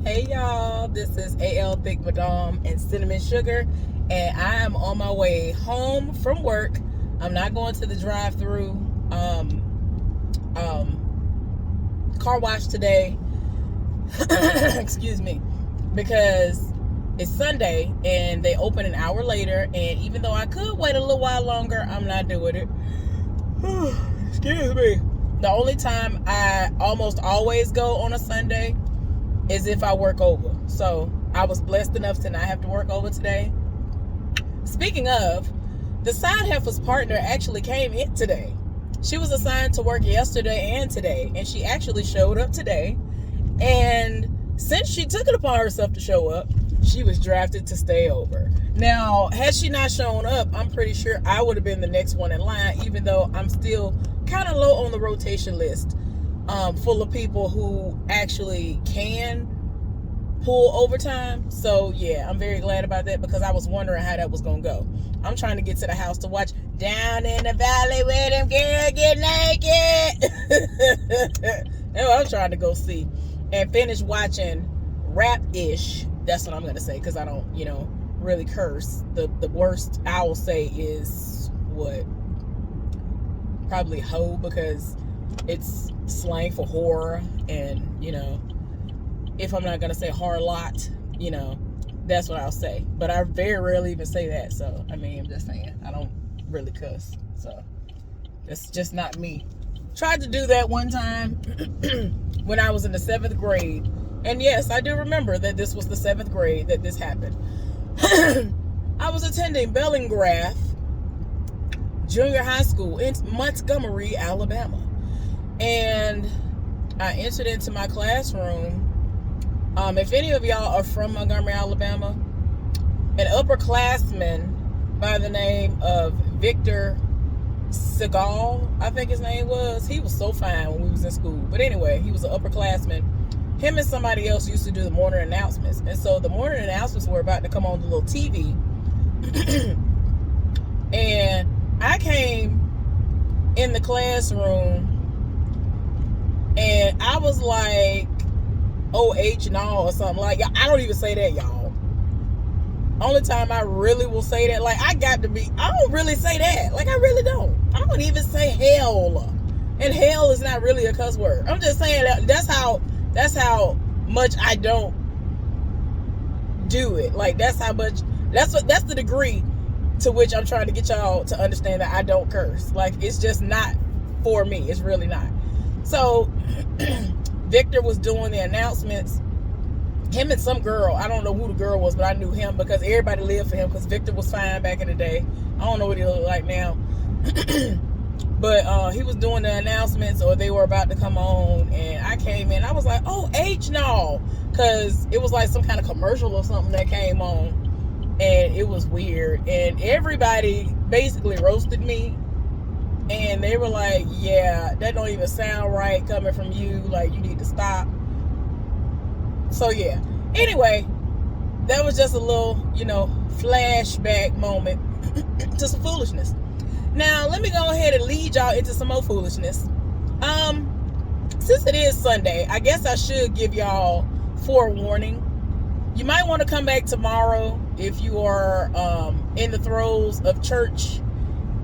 Hey y'all, this is AL Big Madame and Cinnamon Sugar, and I am on my way home from work. I'm not going to the drive-through car wash today. Excuse me, because it's Sunday and they open an hour later. And even though I could wait a little while longer, I'm not doing it. Excuse me. The only time I almost always go on a Sunday is if I work over. So I was blessed enough to not have to work over today. Speaking of, the Side Heifer's partner actually came in today. She was assigned to work yesterday and today, and she actually showed up today. And since she took it upon herself to show up, she was drafted to stay over. Now, had she not shown up, I'm pretty sure I would have been the next one in line, even though I'm still kind of low on the rotation list, full of people who actually can pull overtime. So yeah, I'm very glad about that because I was wondering how that was gonna go. I'm trying to get to the house to watch Down in the Valley where them girls get naked. That's what I'm trying to go see and finish watching Rap-ish. That's what I'm gonna say because I don't, really curse. The worst I will say is what? Probably hoe, because it's slang for horror, and if I'm not gonna say harlot, that's what I'll say. But I very rarely even say that. So I'm just saying I don't really cuss. So that's just not me. Tried to do that one time when I was in the 7th grade, and yes, I do remember that this was the 7th grade that this happened. I was attending Bellingrath Junior High School in Montgomery, Alabama, and I entered into my classroom. If any of y'all are from Montgomery, Alabama, an upperclassman by the name of Victor Segal, I think his name was. He was so fine when we was in school. But anyway, he was an upperclassman. Him and somebody else used to do the morning announcements. And so the morning announcements were about to come on the little TV. And I came in the classroom and I was like, OH and all or something. Like, I don't even say that, y'all. Only time I really will say that, like, I don't really say that. Like, I really don't. I don't even say hell. And hell is not really a cuss word. I'm just saying that's how much I don't do it. Like, that's the degree to which I'm trying to get y'all to understand that I don't curse. Like, it's just not for me. It's really not. So Victor was doing the announcements. Him and some girl, I don't know who the girl was, but I knew him because everybody lived for him because Victor was fine back in the day. I don't know what he looked like now. But he was doing the announcements, or they were about to come on, and I came in. I was like, oh, H no, because it was like some kind of commercial or something that came on, and it was weird. And everybody basically roasted me, and they were like, yeah, that don't even sound right coming from you. Like, you need to stop. So yeah. Anyway, that was just a little, flashback moment to some foolishness. Now, let me go ahead and lead y'all into some more foolishness. Since it is Sunday, I guess I should give y'all forewarning. You might want to come back tomorrow if you are in the throes of church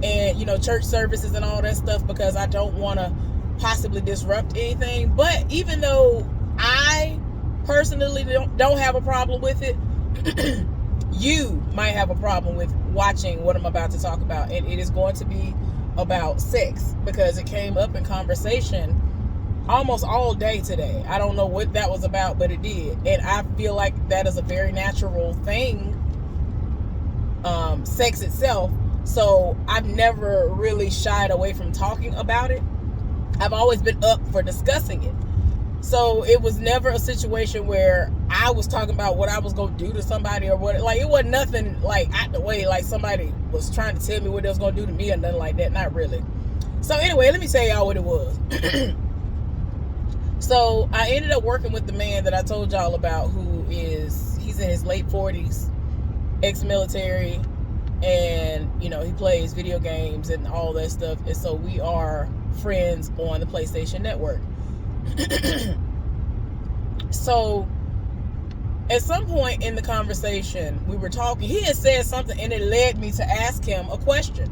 and, church services and all that stuff, because I don't want to possibly disrupt anything. But even though I personally don't have a problem with it, you might have a problem with watching what I'm about to talk about. And it is going to be about sex, because it came up in conversation almost all day today. I don't know what that was about, but it did. And I feel like that is a very natural thing, sex itself. So I've never really shied away from talking about it. I've always been up for discussing it. So it was never a situation where I was talking about what I was going to do to somebody or what. Like, it wasn't nothing like out the way, like somebody was trying to tell me what they was going to do to me or nothing like that. Not really. So anyway, let me tell y'all what it was. So I ended up working with the man that I told y'all about, he's in his late 40s, ex-military, and he plays video games and all that stuff. And so we are friends on the PlayStation Network. So At some point in the conversation, we were talking. He had said something, and it led me to ask him a question.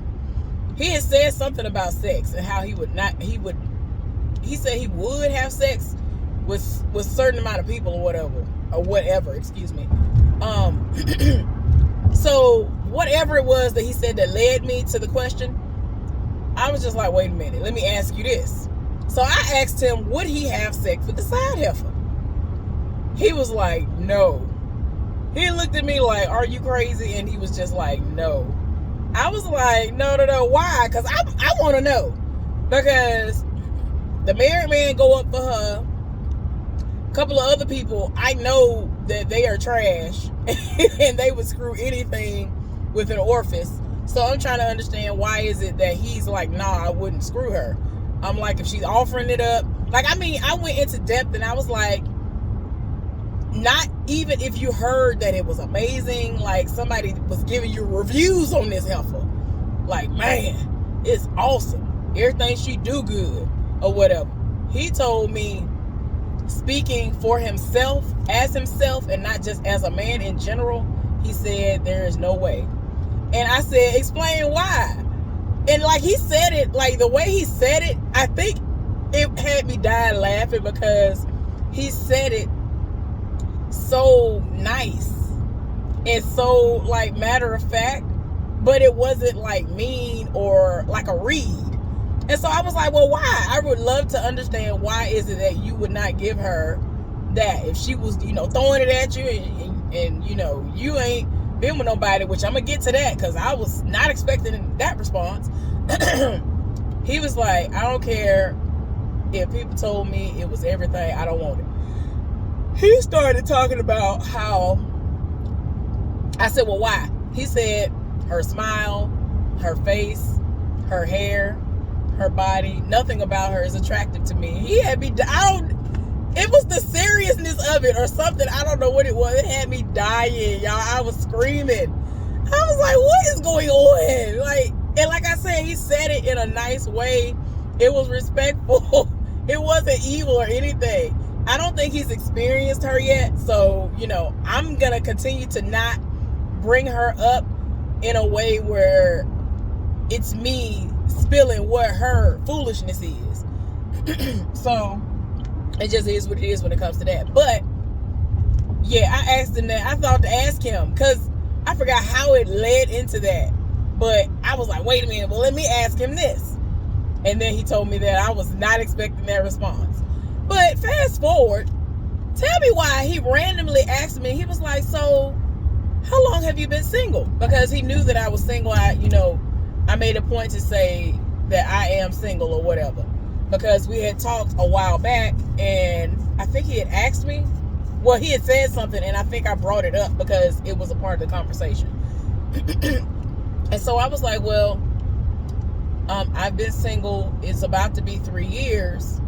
He had said something about sex and how he said he would have sex with a certain amount of people or whatever, excuse me. So whatever it was that he said that led me to the question, I was just like, wait a minute, let me ask you this. So I asked him, would he have sex with the side heifer? He was like, no. He looked at me like, are you crazy? And he was just like, no. I was like, no. Why? Because I want to know. Because the married man go up for her. A couple of other people, I know that they are trash. And they would screw anything with an orifice. So I'm trying to understand, why is it that he's like, nah, I wouldn't screw her. I'm like, if she's offering it up. Like, I mean, I went into depth and I was like, not even if you heard that it was amazing, like somebody was giving you reviews on this heifer, like, man, it's awesome, everything she do good or whatever. He told me, speaking for himself, as himself, and not just as a man in general, he said there is no way. And I said, explain why. And like he said it, like the way he said it, I think it had me dying laughing, because he said it so nice and so like matter of fact, but it wasn't like mean or like a read. And so I was like, well, why? I would love to understand, why is it that you would not give her that if she was, throwing it at you and you ain't been with nobody, which I'm gonna get to that because I was not expecting that response. He was like, I don't care if people told me it was everything, I don't want it. He started talking about how, I said, well, why? He said, her smile, her face, her hair, her body, nothing about her is attractive to me. He had me, it was the seriousness of it or something. I don't know what it was. It had me dying, y'all. I was screaming. I was like, what is going on? Like I said, he said it in a nice way. It was respectful. It wasn't evil or anything. I don't think he's experienced her yet. So, I'm going to continue to not bring her up in a way where it's me spilling what her foolishness is. So, it just is what it is when it comes to that. But, yeah, I asked him that. I thought to ask him because I forgot how it led into that. But I was like, wait a minute. Well, let me ask him this. And then he told me that I was not expecting that response. But fast forward, tell me why he randomly asked me. He was like, so how long have you been single? Because he knew that I was single. I made a point to say that I am single or whatever. Because we had talked a while back and I think he had asked me. Well, he had said something and I think I brought it up because it was a part of the conversation. And so I was like, well, I've been single. It's about to be 3 years.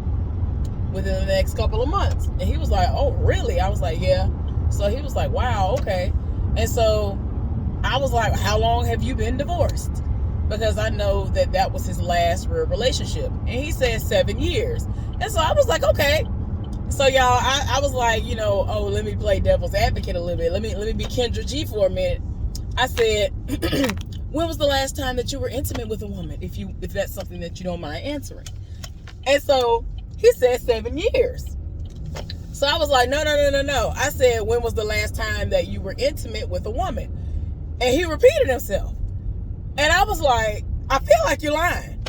Within the next couple of months. And he was like, oh, really? I was like, yeah. So he was like, wow, okay. And so I was like, how long have you been divorced? Because I know that was his last real relationship. And he said 7 years. And so I was like, okay. So y'all, I was like, oh, let me play devil's advocate a little bit. Let me be Kendra G for a minute. I said, when was the last time that you were intimate with a woman? If that's something that you don't mind answering. And so he said 7 years. So I was like, no. I said, when was the last time that you were intimate with a woman? And he repeated himself. And I was like, I feel like you're lying.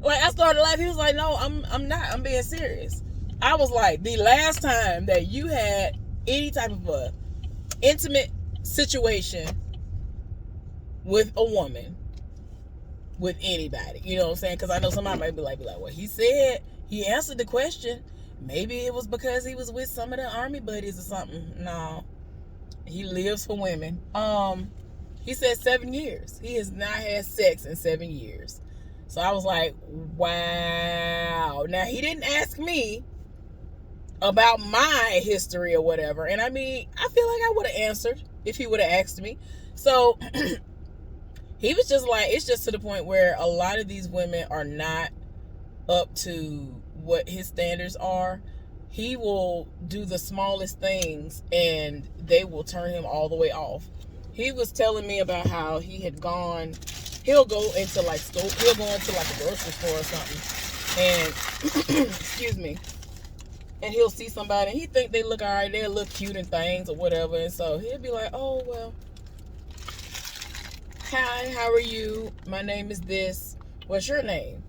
Like, I started laughing. He was like, no, I'm not. I'm being serious. I was like, the last time that you had any type of a intimate situation with a woman, with anybody, you know what I'm saying? Because I know somebody might be like, well, he said, he answered the question. Maybe it was because he was with some of the army buddies or something. No, he lives for women. He said 7 years. He has not had sex in 7 years. So I was like, wow. Now, he didn't ask me about my history or whatever. And I mean, I feel like I would have answered if he would have asked me. So he was just like, it's just to the point where a lot of these women are not up to what his standards are. he will do the smallest things and they will turn him all the way off. He was telling me about how he'll go into like he'll go into like a grocery store or something, and excuse me, and he'll see somebody and he think they look all right, they look cute and things or whatever, and so he'll be like, oh well, hi, how are you, my name is this, what's your name?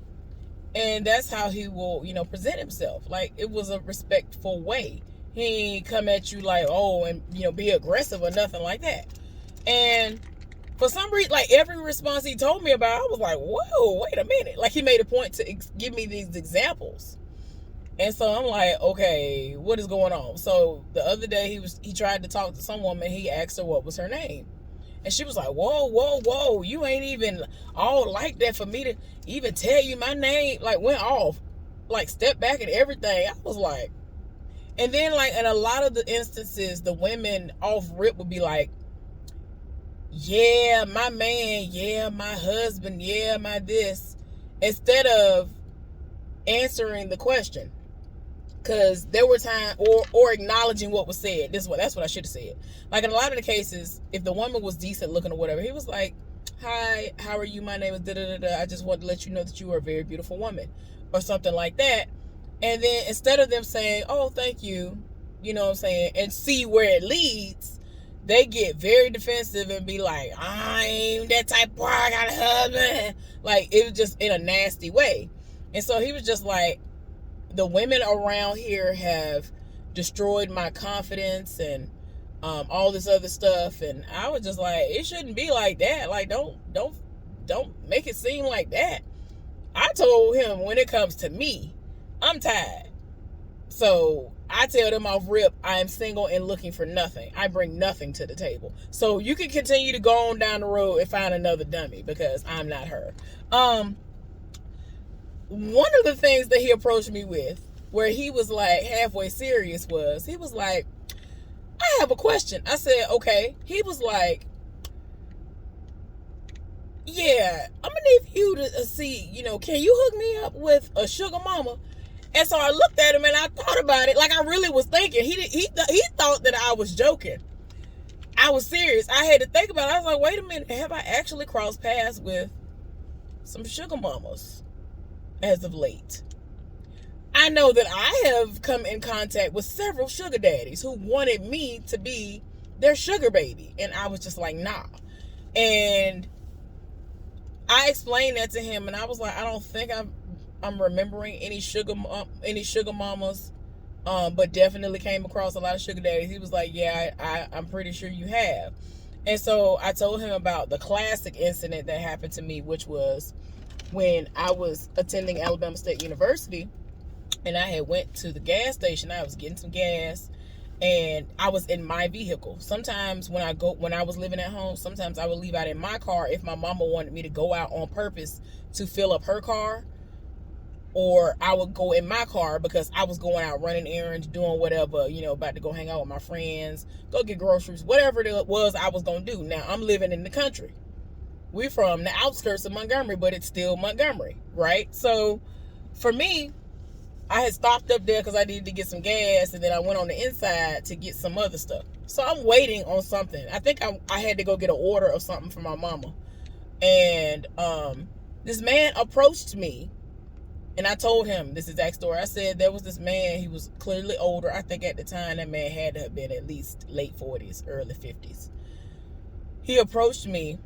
And that's how he will, present himself. Like, it was a respectful way. He ain't come at you like, oh, and, be aggressive or nothing like that. And for some reason, like, every response he told me about, I was like, whoa, wait a minute. Like, he made a point to give me these examples. And so I'm like, okay, what is going on? So the other day, he tried to talk to some woman. He asked her what was her name. And she was like, whoa, you ain't even all like that for me to even tell you my name. Like, went off, like, stepped back and everything. I was like, and then, like, in a lot of the instances, the women off rip would be like, yeah, my man, yeah, my husband, yeah, my this, instead of answering the question. Because there were times, or acknowledging what was said. That's what I should have said. Like, in a lot of the cases, if the woman was decent looking or whatever, he was like, hi, how are you? My name is da-da-da-da. I just want to let you know that you are a very beautiful woman. Or something like that. And then instead of them saying, oh, thank you, you know what I'm saying, and see where it leads, they get very defensive and be like, I ain't that type of boy, I got a husband. Like, it was just in a nasty way. And so he was just like, the women around here have destroyed my confidence and all this other stuff. And I was just like, it shouldn't be like that. Like, don't make it seem like that. I told him, when it comes to me, I'm tired. So I tell them off rip, I am single and looking for nothing. I bring nothing to the table. So you can continue to go on down the road and find another dummy, because I'm not her. One of the things that he approached me with, where he was like halfway serious, was he was like, I have a question. I said, okay. He was like, yeah, I'm gonna need you to see, can you hook me up with a sugar mama? And so I looked at him and I thought about it. Like, I really was thinking. He thought that I was joking. I was serious. I had to think about it. I was like, wait a minute, have I actually crossed paths with some sugar mamas as of late? I know that I have come in contact with several sugar daddies who wanted me to be their sugar baby, and I was just like, nah. And I explained that to him, and I was like, I don't think I'm remembering any sugar mamas, but definitely came across a lot of sugar daddies. He was like, yeah, I'm pretty sure you have. And so I told him about the classic incident that happened to me, which was when I was attending Alabama State University, and I had went to the gas station. I was getting some gas, and I was in my vehicle. Sometimes when I was living at home, sometimes I would leave out in my car if my mama wanted me to go out on purpose to fill up her car, or I would go in my car because I was going out running errands, doing whatever, about to go hang out with my friends, go get groceries, whatever it was I was going to do. Now, I'm living in the country. We're from the outskirts of Montgomery, but it's still Montgomery, right? So for me, I had stopped up there because I needed to get some gas, and then I went on the inside to get some other stuff. So I'm waiting on something. I think I had to go get an order of something for my mama. And this man approached me, and I told him this exact story. I said there was this man, he was clearly older. I think at the time that man had to have been at least late 40s, early 50s. He approached me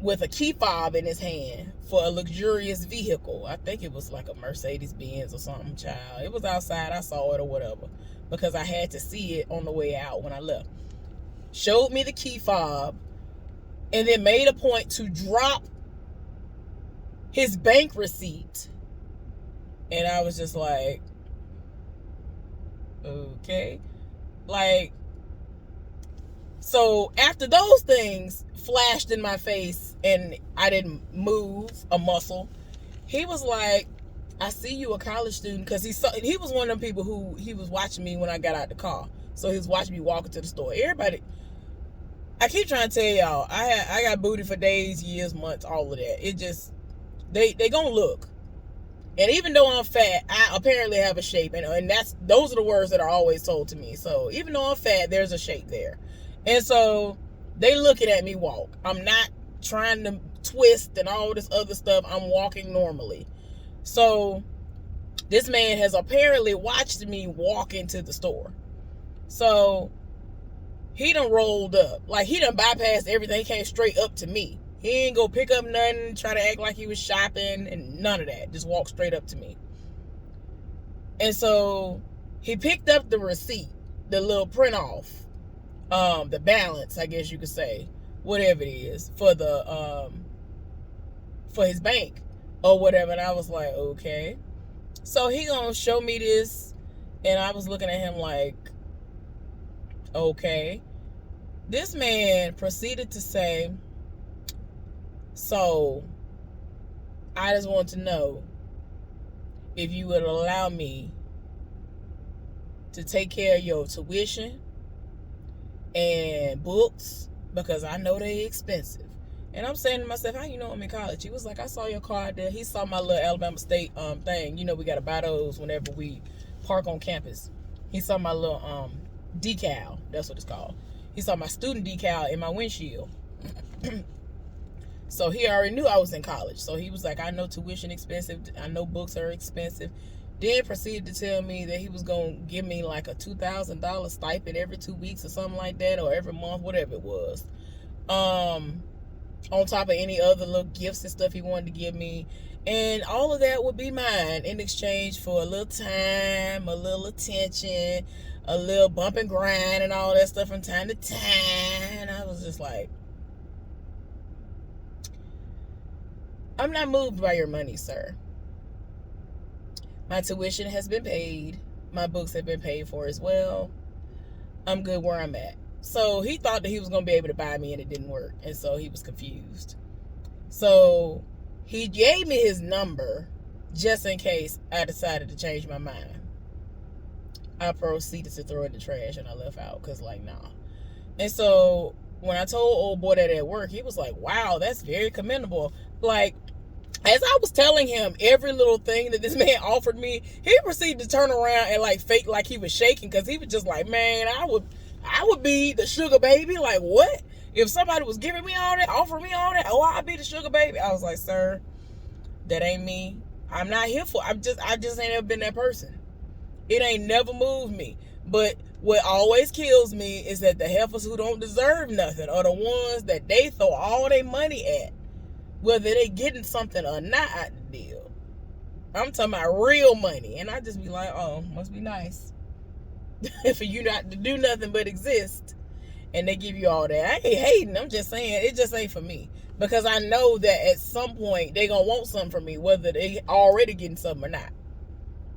with a key fob in his hand for a luxurious vehicle. I think it was like a Mercedes-Benz or something, child. It was outside. I saw it or whatever, because I had to see it on the way out when I left. Showed me the key fob, and then made a point to drop his bank receipt. And I was just like, okay. Like, so after those things flashed in my face and I didn't move a muscle, he was like, I see you a college student, because he was one of them people who, he was watching me when I got out the car. So he was watching me walking to the store. Everybody, I keep trying to tell y'all, I got booty for days, years, months, all of that. It just, they gonna look. And even though I'm fat, I apparently have a shape, and those are the words that are always told to me. So even though I'm fat, there's a shape there. And so they looking at me walk. I'm not trying to twist and all this other stuff. I'm walking normally. So this man has apparently watched me walk into the store. So he done rolled up. Like, he done bypassed everything. He came straight up to me. He ain't go pick up nothing, try to act like he was shopping, and none of that. Just walked straight up to me. And so he picked up the receipt, the little print off, the balance, I guess you could say, whatever it is, for his bank or whatever. And I was like, okay. So he gonna show me this, and I was looking at him like, okay. This man proceeded to say, so I just want to know if you would allow me to take care of your tuition and books, because I know they expensive. And I'm saying to myself, how you know I'm in college? He was like, I saw your card there. He saw my little Alabama State thing. You know, we got to buy those whenever we park on campus. He saw my little decal. That's what it's called. He saw my student decal in my windshield. So he already knew I was in college. So he was like, I know tuition expensive. I know books are expensive. Then proceeded to tell me that he was going to give me like a $2,000 stipend every 2 weeks or something like that, or every month, whatever it was. On top of any other little gifts and stuff he wanted to give me. And all of that would be mine in exchange for a little time, a little attention, a little bump and grind and all that stuff from time to time. And I was just like, I'm not moved by your money, sir. My tuition has been paid. My books have been paid for as well. I'm good where I'm at. So he thought that he was going to be able to buy me, and it didn't work. And so he was confused. So he gave me his number just in case I decided to change my mind. I proceeded to throw it in the trash, and I left out because, like, nah. And so when I told old boy that at work, he was like, wow, that's very commendable. Like, as I was telling him every little thing that this man offered me, he proceeded to turn around and like fake like he was shaking, because he was just like, man, I would be the sugar baby. Like, what? If somebody was giving me all that, offering me all that, oh, I'd be the sugar baby. I was like, sir, that ain't me. I'm not here for. I just ain't ever been that person. It ain't never moved me. But what always kills me is that the heifers who don't deserve nothing are the ones that they throw all their money at, whether they getting something or not out the deal. I'm talking about real money. And I just be like, oh, must be nice for you not to do nothing but exist. And they give you all that. I ain't hating. I'm just saying, it just ain't for me. Because I know that at some point, they going to want something from me, whether they already getting something or not.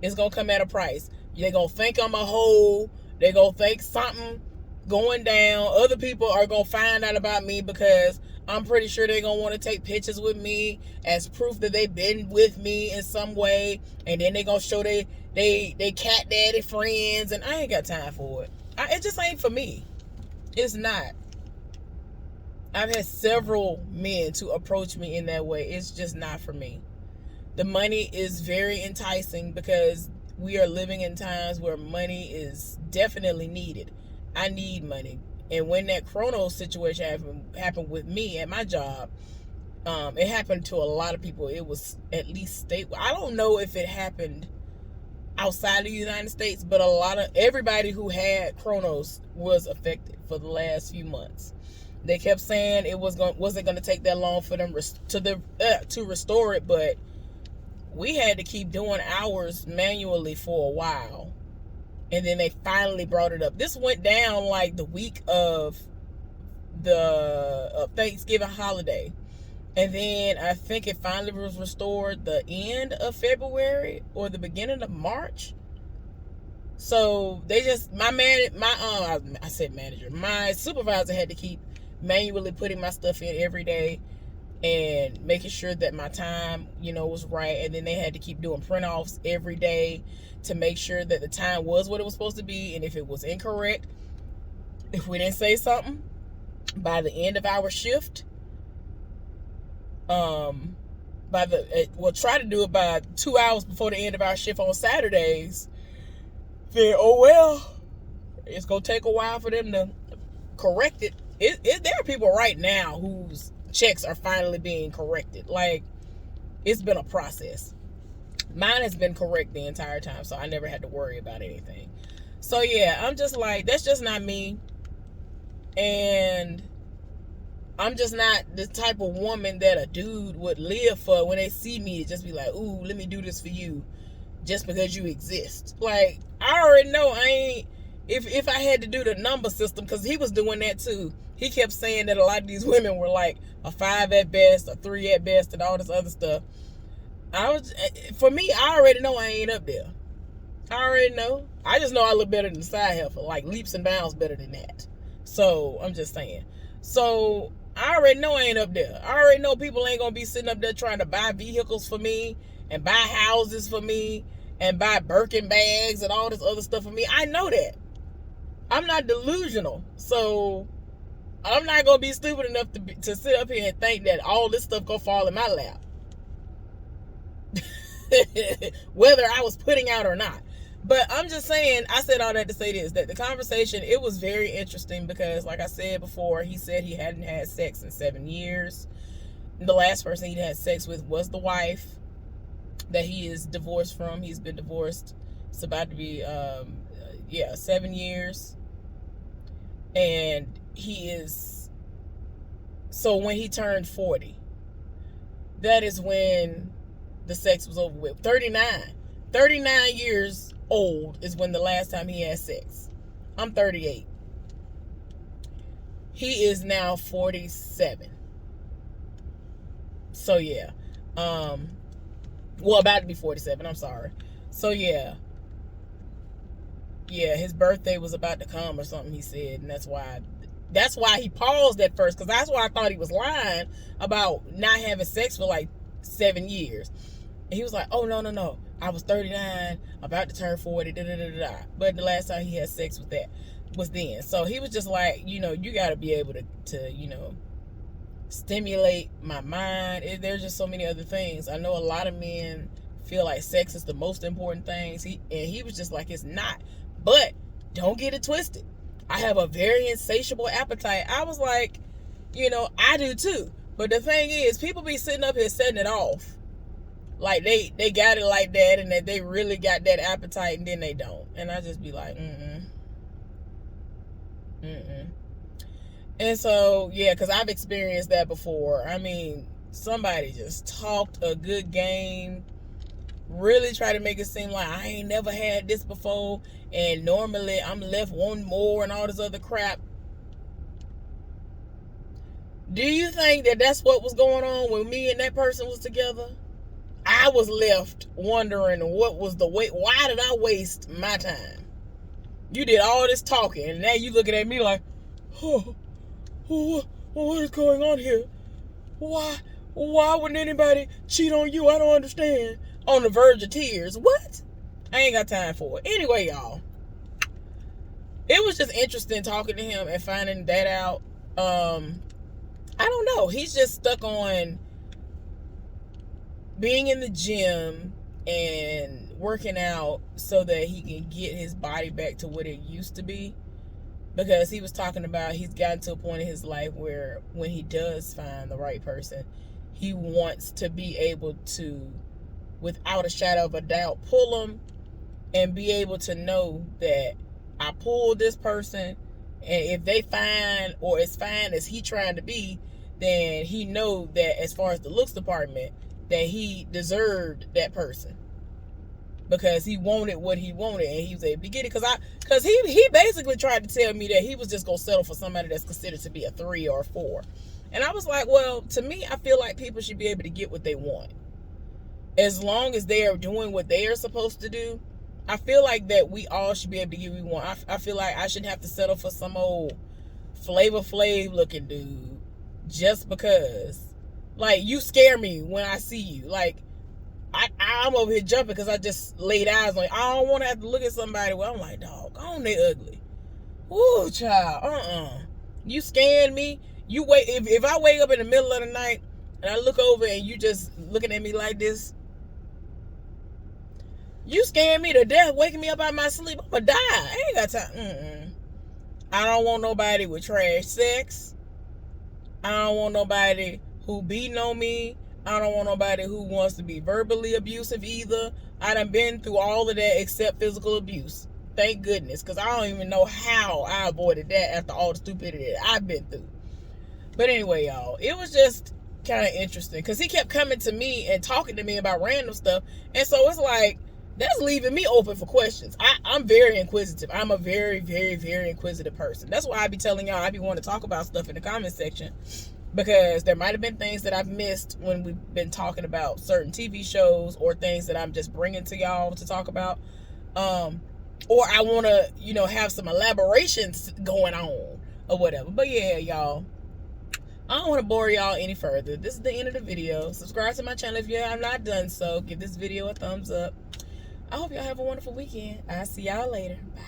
It's going to come at a price. They going to think I'm a hoe. They going to think something going down. Other people are going to find out about me because I'm pretty sure they're going to want to take pictures with me as proof that they've been with me in some way. And then they're going to show they cat daddy friends. And I ain't got time for it. It just ain't for me. It's not. I've had several men to approach me in that way. It's just not for me. The money is very enticing because we are living in times where money is definitely needed. I need money. And when that Kronos situation happened with me at my job, it happened to a lot of people. It was at least statewide. I don't know if it happened outside of the United States, but everybody who had Kronos was affected for the last few months. They kept saying it wasn't going to take that long for them to restore it, but we had to keep doing hours manually for a while. And then they finally brought it up. This went down like the week of the Thanksgiving holiday. And then I think it finally was restored the end of February or the beginning of March. So they just, my supervisor had to keep manually putting my stuff in every day and making sure that my time, was right. And then they had to keep doing print-offs every day to make sure that the time was what it was supposed to be. And if it was incorrect, if we didn't say something by the end of our shift, try to do it by 2 hours before the end of our shift on Saturdays, then oh well, it's gonna take a while for them to correct it. There are people right now whose checks are finally being corrected. Like, it's been a process. Mine has been correct the entire time, so I never had to worry about anything. So yeah, I'm just like, that's just not me. And I'm just not the type of woman that a dude would live for. When they see me, just be like, ooh, let me do this for you just because you exist. Like, I already know I ain't, if I had to do the number system, because he was doing that too. He kept saying that a lot of these women were like a 5 at best, a 3 at best, and all this other stuff. For me, I already know I ain't up there. I already know. I just know I look better than the side heifer, like leaps and bounds better than that. So I'm just saying. So I already know I ain't up there. I already know people ain't gonna be sitting up there trying to buy vehicles for me and buy houses for me and buy Birkin bags and all this other stuff for me. I know that. I'm not delusional. So I'm not gonna be stupid enough to sit up here and think that all this stuff gonna fall in my lap. Whether I was putting out or not. But I'm just saying, I said all that to say this, that the conversation, it was very interesting because, like I said before, he said he hadn't had sex in 7 years. The last person he had sex with was the wife that he is divorced from. He's been divorced. It's about to be, 7 years. And so when he turned 40, that is when the sex was over with. 39 years old is when the last time he had sex. I'm 38. He is now 47. So yeah. About to be 47, I'm sorry. So yeah. Yeah, his birthday was about to come or something, he said, and that's why he paused at first, because that's why I thought he was lying about not having sex for like 7 years. And he was like, oh, no. I was 39, about to turn 40, But the last time he had sex with that was then. So he was just like, you got to be able to stimulate my mind. There's just so many other things. I know a lot of men feel like sex is the most important thing. He was just like, it's not. But don't get it twisted. I have a very insatiable appetite. I was like, I do too. But the thing is, people be sitting up here setting it off. Like they got it like that, and that they really got that appetite, and then they don't. And I just be like, And so, yeah, because I've experienced that before. I mean, somebody just talked a good game, really try to make it seem like I ain't never had this before, and normally I'm left wanting more and all this other crap. Do you think that that's what was going on when me and that person was together? I was left wondering what was the wait. Why did I waste my time? You did all this talking, and now you looking at me like, what is going on here? Why wouldn't anybody cheat on you? I don't understand. On the verge of tears. What? I ain't got time for it. Anyway, y'all, it was just interesting talking to him and finding that out. I don't know. He's just stuck on being in the gym and working out so that he can get his body back to what it used to be. Because he was talking about he's gotten to a point in his life where when he does find the right person, he wants to be able to, without a shadow of a doubt, pull them and be able to know that I pulled this person, and if they fine or as fine as he trying to be, then he know that as far as the looks department, that he deserved that person because he wanted what he wanted, and he was able to get it. Because he basically tried to tell me that he was just gonna settle for somebody that's considered to be a 3 or a 4, and I was like, well, to me, I feel like people should be able to get what they want as long as they are doing what they are supposed to do. I feel like that we all should be able to get what we want. I feel like I shouldn't have to settle for some old Flavor Flav looking dude just because. Like, you scare me when I see you. Like, I'm over here jumping because I just laid eyes on you. I don't want to have to look at somebody where I'm like, dog, they ugly. Ooh, child, You scaring me. You wait. If I wake up in the middle of the night and I look over and you just looking at me like this, you scaring me to death, waking me up out of my sleep. I'm gonna die. I ain't got time. I don't want nobody with trash sex. I don't want nobody who beating on me. I don't want nobody who wants to be verbally abusive either. I done been through all of that except physical abuse. Thank goodness, because I don't even know how I avoided that after all the stupidity that I've been through. But anyway, y'all, it was just kind of interesting because he kept coming to me and talking to me about random stuff. And so it's like, that's leaving me open for questions. I'm very inquisitive. I'm a very, very, very inquisitive person. That's why I be telling y'all I be wanting to talk about stuff in the comment section, because there might have been things that I've missed when we've been talking about certain TV shows, or things that I'm just bringing to y'all to talk about. Or I want to, have some elaborations going on or whatever. But yeah, y'all, I don't want to bore y'all any further. This is the end of the video. Subscribe to my channel if you have not done so. Give this video a thumbs up. I hope y'all have a wonderful weekend. I'll see y'all later. Bye.